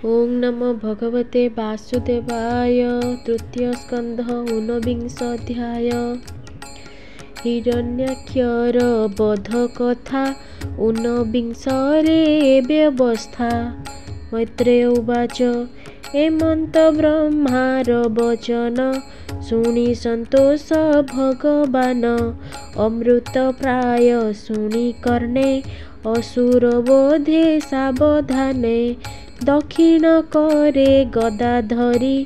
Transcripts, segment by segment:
ओं नमो भगवते वासुदेवाय। तृतीय स्कंध ऊनविंशाध्याय। हिरण्याक्षर बध कथा ऊनविंशरे व्यवस्था। मैत्रेय उवाच एमंत ब्रह्मार वचन शुणी संतोष भगवान। अमृत प्राय शुणी कर्णे असुर बोधे सावधाने। दक्षिण करे गदा धरी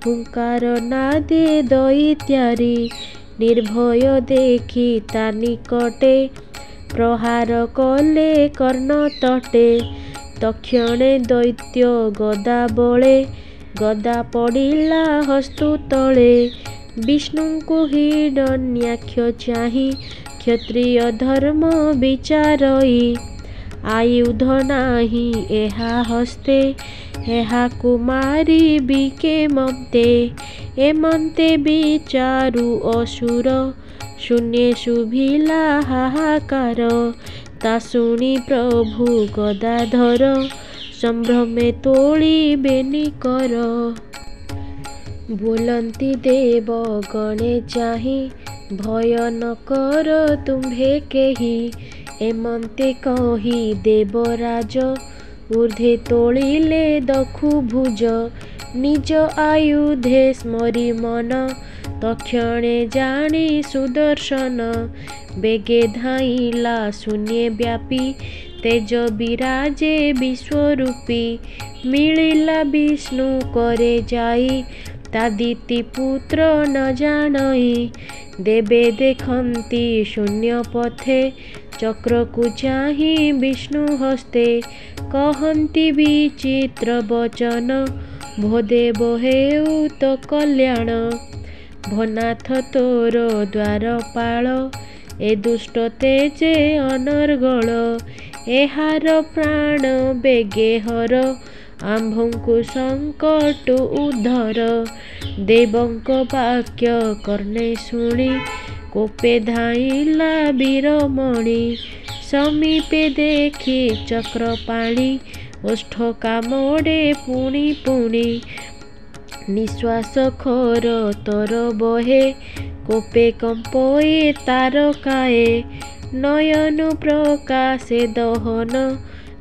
हुंकार नादे दैत्यारी। निर्भय देखी ता निकटे प्रहार कले कर्ण तटे। तक्षणे दैत्य गदा बळे गदा पड़िला हस्तु तले। विष्णुଙ୍କୁ हिरण्याक्ष चाहि क्षत्रिय धर्म विचारई। आयुध नाही एहा हस्ते एहा कुमारी बिके मते। एमंते विचारु असुर शून्ये शुभिला हाहाकार। ता शुणी प्रभु गदाधर संभ्रमे तोली बेनिकर। बोलंती देव गणे चाहि भय न कर तुम्भे केहि। एमंते कही देवराज ऊर्ध्वे तोलिले दखु भुज। निज आयुधे स्मरी मन तक्षणे जानी सुदर्शन। बेगे धाइला शून्ये व्यापी तेज विराजे विश्वरूपी। मिलिला विष्णु करे जाई तादिति पुत्र न जानई। देवे देखंती शून्य पथे चक्र को चाहि विष्णु हस्ते। कहंती विचित्र वचन भोदेव हेउ तो कल्याण। भनाथ तोर द्वारपाल ए दुष्ट तेजे अनर्गल। एहार प्राण बेगे हर आम्भଙ୍କୁ संकट उद्धर। देवଙ୍କ वाक्य कर्णे शुणी कोपे धाइला वीरमणि। समीपे देखी चक्रपाणि ओष्ठ कामोड़े पुणी पुणी। निश्वास खर तर बहे कोपे कंपोए तारकाए। नयन प्रकाशे दहन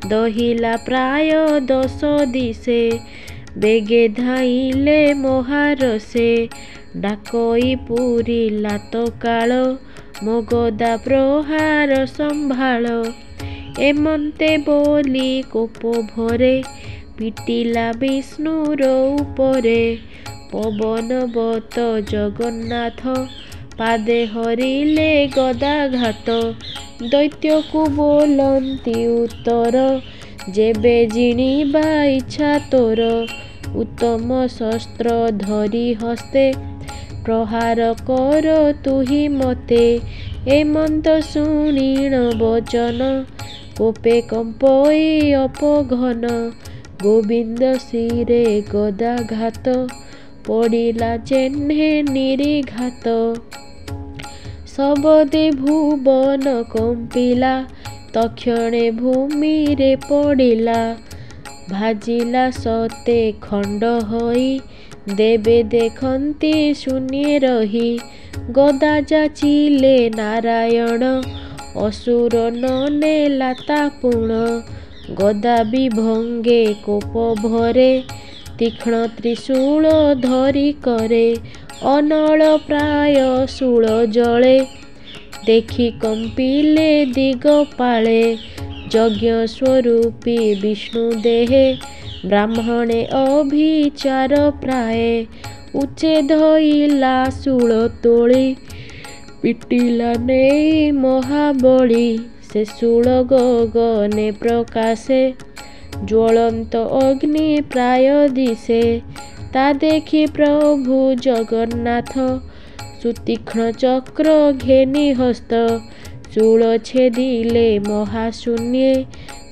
दहिला प्राय 10 दिशे। बेगे धाइले महारसे डाकई पुरी लात काल। मो गदा प्रहार संभाल। एमंते बोली कोप भरे पिटिला विष्णुर उपरे। पवनवत जगन्नाथ पादे हरिले गदाघात। दैत्य को बोलंती उत्तर जेबे जिणिबा इच्छा तोर। उत्तम शस्त्र धरी हस्ते प्रहार कर तुहि मते। एमंत शुणिण वचन कोपे कंपोई अपघन। गोविंद शिरे गदाघात पड़िला चेह्ने निरीघात। सबदे भुवन कंपिला तक्षणे भूमि रे पड़िला। भाजिला सते खंड होई देवे देखंती शून्ये रही। गदा जाचिले नारायण असुर नने लाता पुण। गदा विभंगे कोप भरे तीक्ष्ण त्रिशूल धरी करे। अनल प्राय शूल जले देखी कंपिले दिगपाले। यज्ञ स्वरूपी विष्णु देहे ब्राह्मणे अभिचार प्राय। उच्चेधइला शूल तोली पिटिला नेई महाबली। से शूल गगने प्रकाशे ज्वलंत अग्नि प्राय दिशे। ता देखी प्रभु जगन्नाथ सुतीक्ष्ण चक्र घेनी हस्त। शूल छेदिले महाशून्ये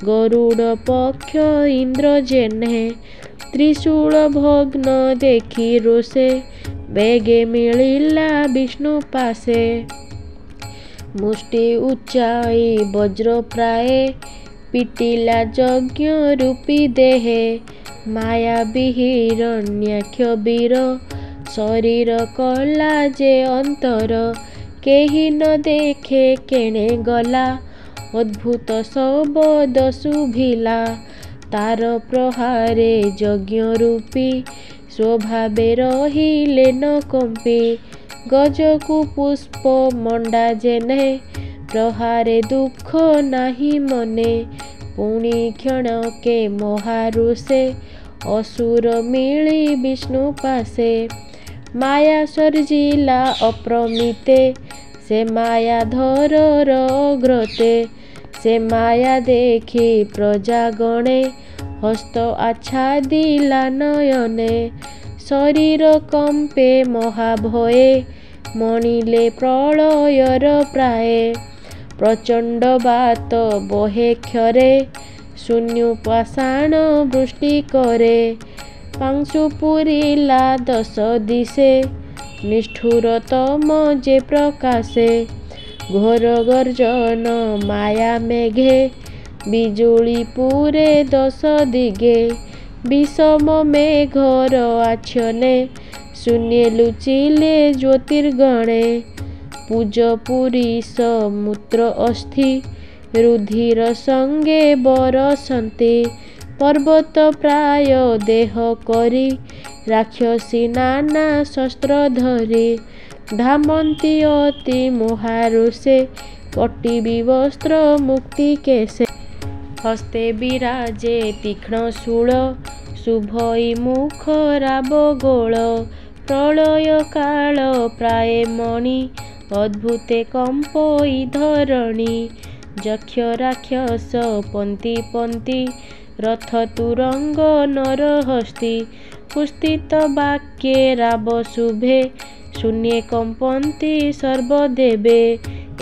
गरुड़ पक्ष इंद्र जेह्ने। त्रिशूल भग्न देखी रोषे बेगे मिलिला विष्णु पासे। मुष्टि उच्चाई वज्र प्राय पिटिला यज्ञ रूपी देहे ମାୟା ବିହିରଣ୍ୟାକ୍ଷ ବୀର ଶରୀର କଲା ଯେ ଅନ୍ତର କେହି ନ ଦେଖେ କେଣେ ଗଲା ଅଦ୍ଭୁତ ଶବଦ ଶୁଭିଲା ତାର ପ୍ରହାରେ ଯଜ୍ଞ ରୂପୀ ସ୍ୱଭାବେ ରହିଲେ ନ କମ୍ପି ଗଜକୁ ପୁଷ୍ପ ମଣ୍ଡା ଯେନେ ପ୍ରହାରେ ଦୁଃଖ ନାହିଁ ମନେ ପୁଣି କ୍ଷଣକେ ମହାରୁଷେ ଅସୁର ମିଳି ବିଷ୍ଣୁ ପାଶେ ମାୟା ସର୍ଜିଲା ଅପ୍ରମିତେ ସେ ମାୟାଧରର ଅଗ୍ରତେ ସେ ମାୟା ଦେଖି ପ୍ରଜାଗଣେ ହସ୍ତ ଆଚ୍ଛାଦିଲା ନୟନେ ଶରୀର କମ୍ପେ ମହାଭୟେ ମଣିଲେ ପ୍ରଳୟର ପ୍ରାୟେ ପ୍ରଚଣ୍ଡ ବାତ ବହେ କ୍ଷରେ ଶୂନ୍ୟ ପାଷାଣ ବୃଷ୍ଟି କରେ ପାଂଶୁ ପୁରିଲା ଦଶ ଦିଶେ ନିଷ୍ଠୁରତମ ଯେ ପ୍ରକାଶେ ଘୋର ଗର୍ଜନ ମାୟା ମେଘେ ବିଜୁଳି ପୁରେ ଦଶ ଦିଗେ বিষম মেঘর আচ্ছনে শূন্যে লুচিলে জ্যোতির্গণে পূজ পুরীশ মূত্র অস্থি রুধির সঙ্গে বরসন্তে পর্বত প্রায় দেহ করি রাক্ষসী নানা শস্ত্র ধরি ধামন্তি অতি মহারুষে কটি বিবস্ত্র মুক্তি কেশে হস্তে বিরাজে তীক্ষ্ণ শূল শুভই মুখ রাব গোল প্রলয় কাল প্রায় মণি অদ্ভুতে কম্পই ধরণী যক্ষ রাক্ষস পন্তি পন্তি রথ তুরঙ্গ নরহস্তি পুষ্টিত বাক্যে রাব শুভে শূন্যে কম্পন্তি সর্বদেবে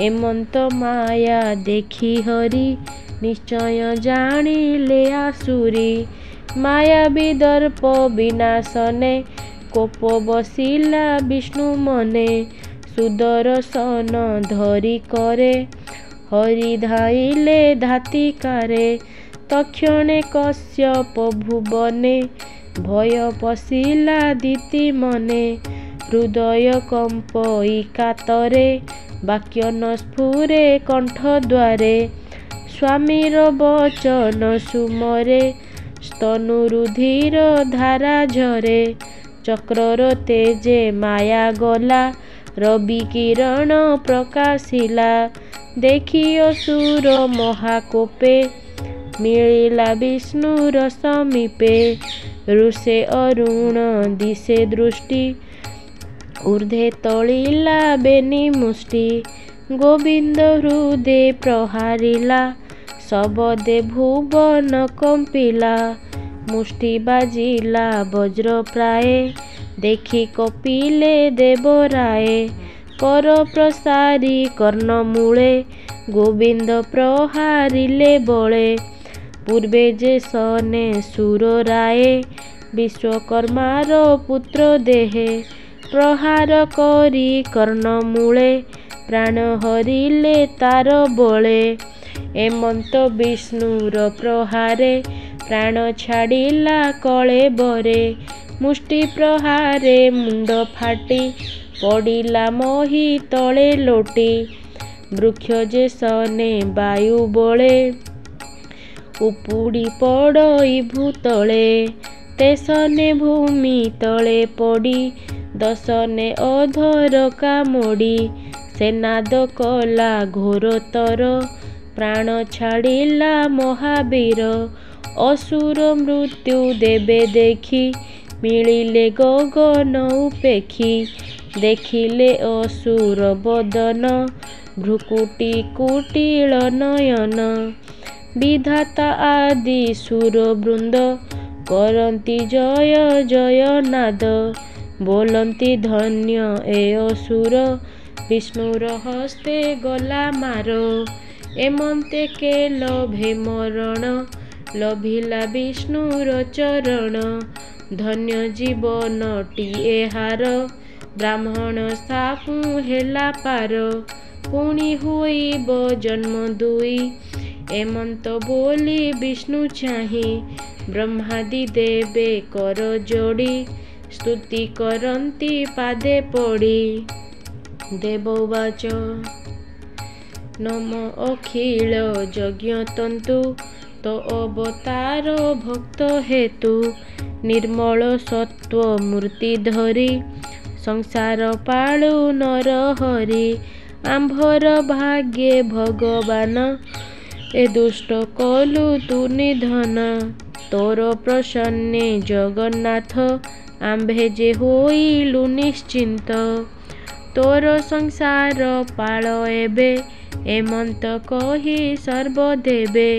এমন্ত মায়া দেখি হরি নিশ্চয় জানিলে আসুরি মায়া বিদর্প বিনাশনে কোপ বসিলা বিষ্ণু মনে সুদর্শন ধরি করে হরি ধাইলে ধাতিকারে তক্ষণে কশ্যপ ভুবনে ভয় পশিলা দিতি মনে হৃদয় কম্পই কাতরে বাক্য ন স্ফুরে কণ্ঠ দ্বারে স্বামীর বচন সুমরে স্তনু রুধির ধারা ঝরে চক্রর তেজে মায়া গলা রবি কিরণ প্রকাশিলা দেখি অসুর মহাকোপে মিলিলা বিষ্ণুর সমীপে রুষে অরুণ দিশে দৃষ্টি ঊর্ধ্বে তଳିଲା বেনি মুষ্টি গোবিন্দ হৃদে প্রহারিলা শবদে ভুবন কম্পিলা মুষ্টি বাজিলা বজ্র প্রায়ে দেখি কপিলে দেবরায়ে কর প্রসারি কর্ণমূলে গোবিন্দ প্রহারিলে বলে পূর্বে যে সনে সুররায়ে বিশ্বকর্মার পুত্র দেহে প্রহার করি কর্ণমূলে প্রাণ হরিলে তার বলে এমন্ত বিষ্ণুর প্রহারে প্রাণ ছাড়িলা কলেবরে মুষ্টি প্রহারে মুন্ড ফাটি পড়িলা মহি তଳେ লোটি বৃক্ষ যে সনে বায়ু বলে উপুড়ি পড়ই ভূতলে তেসনে ভূমি তଳେ পড়ি দশনে অধর কামড়ি সেনাদ কলা ঘোরতর প্রাণ ছাড়িলা মহাবীর অসুর মৃত্যু দেবে দেখি মিলিলে গগন উপেক্ষি দেখিলে অসুর বদন ভ্রুকুটি কুটিল নয়ন বিধাতা আদি সুর বৃন্দ করন্তি জয় জয় নাদ बोलती धन्य ए असुर विष्णुर हस्ते गला मार एमंते के लभे मरण लभिला विष्णुर चरण धन्य जीवनटी एहार ब्राह्मण सापु हेला पार पुणी हुईब जन्म दुई एमंत बोली विष्णु चाहि ब्रह्मादि देवे कर जोड़ी स्तुति करन्ति पादे पड़ी। देववाच नम अखिल यज्ञ तंतु तो अवतार भक्त हेतु निर्मल सत्व मूर्ति धरी संसार पाळु नर हरि। आंभर भाग्ये भगवान ए दुष्ट कलु तु निधन। तोर प्रसन्ने जगन्नाथ आंभे जे होइलु निश्चिंत। तोर संसार पाळ एबे एमंत कही सर्वदेवे।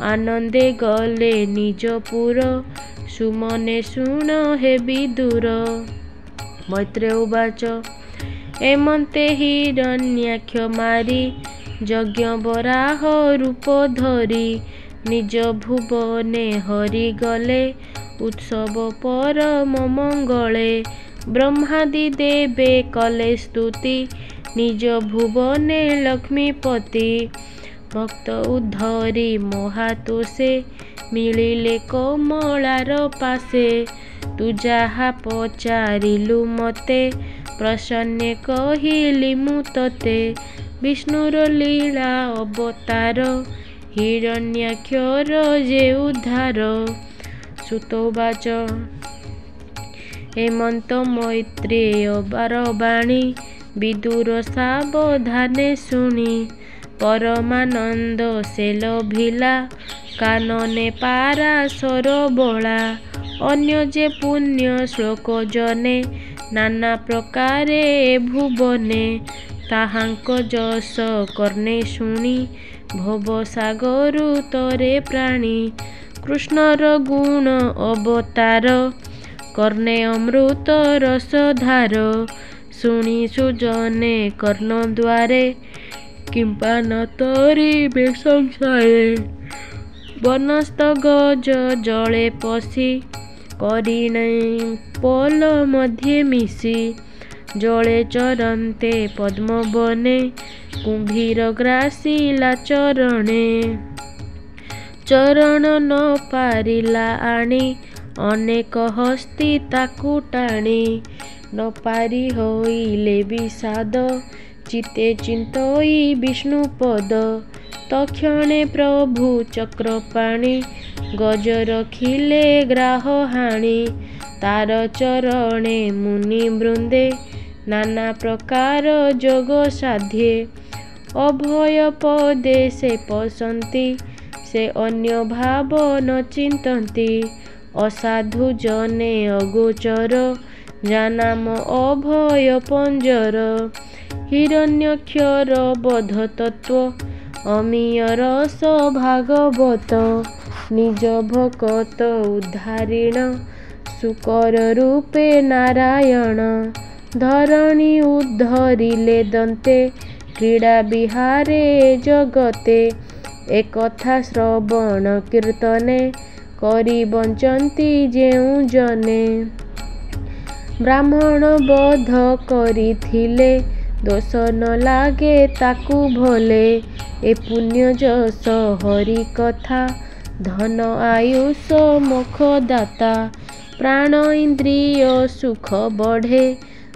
आनंदे गले निजपुर सुमने शुण हे विदुर। मैत्रेय उवाच एमंते हिरण्याक्ष मारी यज्ञ बराह रूप धरी। निज भुवने हरि गले उत्सव परम मंगले। ब्रह्मादि देवे कले स्तुति निज भुवने लक्ष्मीपति। भक्त उद्धरी महातोषे मिलिले कमलार पासे। तू जाहा पचारिलु मते प्रसन्ने कहिली मु तते। विष्णुर लीला अवतार हिरण्याक्षर जे उद्धार। सुतोवाच हेमंत मैत्रेय बारबाणी विदुर सावधाने शुणी। परमानंद से लभिला कानने पाराशर बला। अन्य जे पुण्य श्लोक जने नाना प्रकारे भुवने। ताहांक जस कर्णे शुणी भवसागरु तरे प्राणी। कृष्णर गुण अवतार कर्णे अमृत रसधार। शुणी सुजने कर्ण द्वारे किंपा न तरिबे संसारे। वनस्थ गज जले पशि करिणे पल मध्ये मिशि। जले चरन्ते पद्मवने कुम्भीर ग्रासिला चरणे। चरण न पारिला आणी अनेक हस्ती ताकु टाणी। न पारि होइले विषाद चिते चिंतई विष्णुपद। तक्षणे प्रभु चक्रपाणी गज रखिले ग्राह हाणी। तार चरणे मुनि वृंदे नाना प्रकार जोग साध्ये। अभय पदे से पसंती से अन्य भाव न चिंतन्ति। असाधु जने अगोचर जानाम अभय पंजर। हिरण्यक्षर बध तत्व अमीय रस भागवत। निज भकत उद्धारिण सुकर रूपे नारायण। धरणी उद्धरिले दन्ते क्रीड़ा विहारे जगते। एकथा श्रवण कीर्तने करी बंचन्ति जेउ जने। ब्राह्मण बध करिथिले दोष न लागे ताकु भले। ए पुण्य जस हरि कथा धन आयुष मोक्ष दाता। प्राण इंद्रिय सुख बढ़े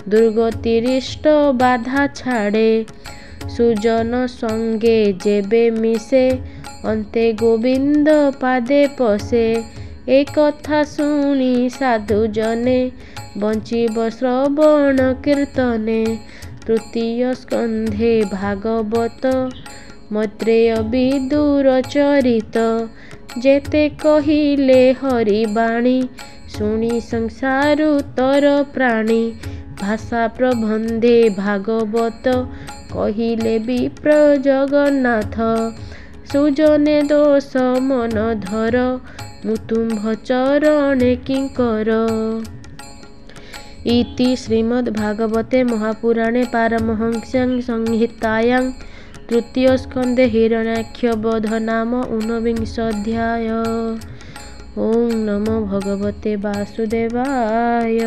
दुर्गतिरिष्ट बाधा छाड़े। सुजन संगे जेबे मिसे अंते गोविंद पादे पसे। एक कथा शुणी साधु जने बंचिब श्रवण कीर्तने। तृतीय स्कंधे भागवत मैत्रेय विदुर चरित। जेते कहिले हरिबाणी शुणी संसारु तर प्राणी। भाषा प्रबंधे भागवत कहिले विप्र जगन्नाथ। सुजने दोष मन धर मुतुंभ चरणे किंकर। इति श्रीमद्भागवते महापुराणे पारमहंस्यां संहितायां तृतीय स्कंदे हिरण्याक्ष वध नाम 19 अध्याय। ओं नमो भगवते वासुदेवाय।